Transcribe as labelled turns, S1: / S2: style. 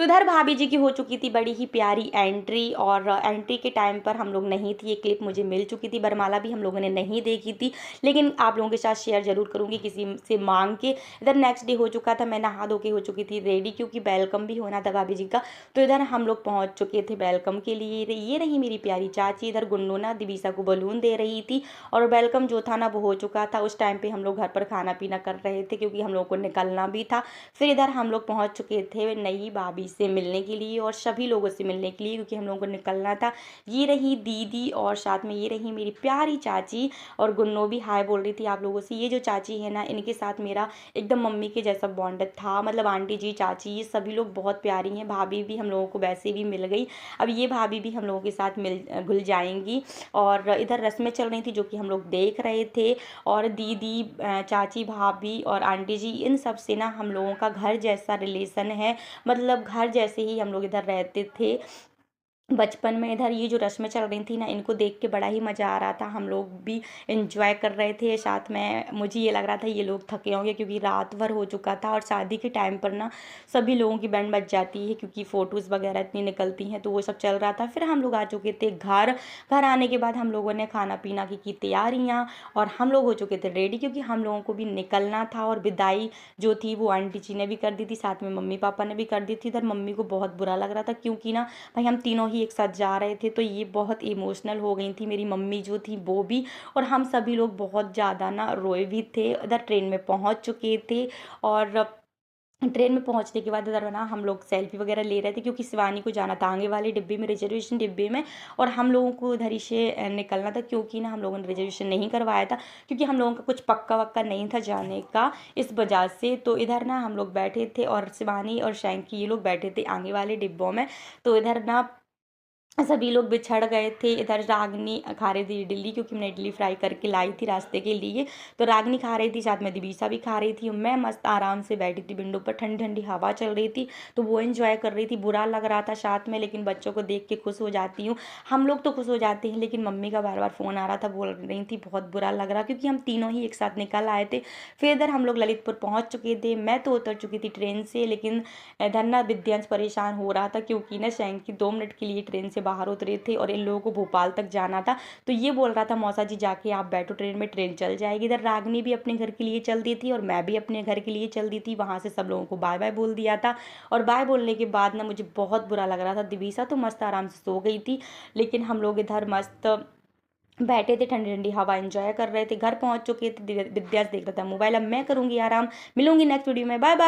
S1: तो इधर भाभी जी की हो चुकी थी बड़ी ही प्यारी एंट्री, और एंट्री के टाइम पर हम लोग नहीं थी, ये क्लिप मुझे मिल चुकी थी, वरमाला भी हम लोगों ने नहीं देखी थी, लेकिन आप लोगों के साथ शेयर ज़रूर करूँगी किसी से मांग के। इधर नेक्स्ट डे हो चुका था, मैं नहा धो के हो चुकी थी रेडी, क्योंकि वेलकम भी होना था भाभी जी का। तो इधर हम लोग पहुँच चुके थे वेलकम के लिए। ये रही मेरी प्यारी चाची, इधर गुन्नू ना दिवीसा को बलून दे रही थी, और वेलकम जो था ना वो हो चुका था। उस टाइम पे हम लोग घर पर खाना पीना कर रहे थे, क्योंकि हम लोग को निकलना भी था। फिर इधर हम लोग पहुंच चुके थे नई भाभी से मिलने के लिए और सभी लोगों से मिलने के लिए, क्योंकि हम लोगों को निकलना था। ये रही दीदी, और साथ में ये रही मेरी प्यारी चाची, और गुन्नो भी हाय बोल रही थी आप लोगों से। ये जो चाची है ना, इनके साथ मेरा एकदम मम्मी के जैसा बॉन्ड था, मतलब आंटी जी, चाची, ये सभी लोग बहुत प्यारी हैं। भाभी भी हम लोगों को वैसे भी मिल गई, अब ये भाभी भी हम लोगों के साथ घुल जाएंगी। और इधर रस्में चल रही थी जो कि हम लोग देख रहे थे, और दीदी, चाची, भाभी और आंटी जी, इन सब से ना हम लोगों का घर जैसा रिलेशन है, मतलब घर जैसे ही हम लोग इधर रहते थे बचपन में। इधर ये जो रस्में चल रही थी ना, इनको देख के बड़ा ही मज़ा आ रहा था, हम लोग भी इंजॉय कर रहे थे साथ में। मुझे ये लग रहा था ये लोग थके होंगे, क्योंकि रात भर हो चुका था, और शादी के टाइम पर ना सभी लोगों की बैंड बज जाती है, क्योंकि फ़ोटोज़ वगैरह इतनी निकलती हैं, तो वो सब चल रहा था। फिर हम लोग आ चुके थे घर। घर आने के बाद हम लोगों ने खाना पीना की तैयारियाँ, और हम लोग हो चुके थे रेडी, क्योंकि हम लोगों को भी निकलना था। और विदाई जो थी वो आंटी जी ने भी कर दी थी, साथ में मम्मी पापा ने भी कर दी थी। इधर मम्मी को बहुत बुरा लग रहा था, क्योंकि ना भाई हम तीनों ही एक साथ जा रहे थे, तो ये बहुत इमोशनल हो गई थी, मेरी मम्मी जो थी वो भी, और हम सभी लोग बहुत ज़्यादा ना रोए भी थे। इधर ट्रेन में पहुंच चुके थे, और ट्रेन में पहुंचने के बाद इधर ना हम लोग सेल्फी वगैरह ले रहे थे, क्योंकि शिवानी को जाना था आगे वाले डिब्बे में, रिजर्वेशन डिब्बे में, और हम लोगों को इधर ही से निकलना था, क्योंकि ना हम लोगों ने रिजर्वेशन नहीं करवाया था, क्योंकि हम लोगों का कुछ पक्का वक्का नहीं था जाने का, इस वजह से। तो इधर ना हम लोग बैठे थे, और शिवानी और शैंकी ये लोग बैठे थे आगे वाले डिब्बों में। तो इधर ना सभी लोग बिछड़ गए थे। इधर रागनी खा रही थी इडली, क्योंकि मैंने इडली फ्राई करके लाई थी रास्ते के लिए, तो रागनी खा रही थी, साथ में दिवीसा भी खा रही थी। मैं मस्त आराम से बैठी थी विंडो पर, ठंडी ठंडी हवा चल रही थी, तो वो एंजॉय कर रही थी। बुरा लग रहा था साथ में, लेकिन बच्चों को देख के खुश हो जाती हूँ। हम लोग तो खुश हो जाते हैं, लेकिन मम्मी का बार बार फ़ोन आ रहा था, बोल रही थी बहुत बुरा लग रहा, क्योंकि हम तीनों ही एक साथ निकल आए थे। फिर इधर हम लोग ललितपुर पहुँच चुके थे, मैं तो उतर चुकी थी ट्रेन से, लेकिन इधर ना विद्यांश परेशान हो रहा था, क्योंकि ना शैंकी 2 मिनट के लिए ट्रेन से बाहर उतरे थे, और इन लोगों को भोपाल तक जाना था। तो ये बोल रहा था मौसा जी जाके आप बैठो ट्रेन में, ट्रेन चल जाएगी। इधर रागनी भी अपने घर के लिए चल दी थी, और मैं भी अपने घर के लिए चल दी थी। वहाँ से सब लोगों को बाय बाय बोल दिया था, और बाय बोलने के बाद ना मुझे बहुत बुरा लग रहा था। दिवीसा तो मस्त आराम से सो गई थी, लेकिन हम लोग इधर मस्त बैठे थे, ठंडी ठंडी हवा एंजॉय कर रहे थे। घर पहुंच चुके थे, विद्यास देख रहा था मोबाइल। अब मैं करूंगी आराम, मिलूंगी नेक्स्ट वीडियो में, बाय बाय।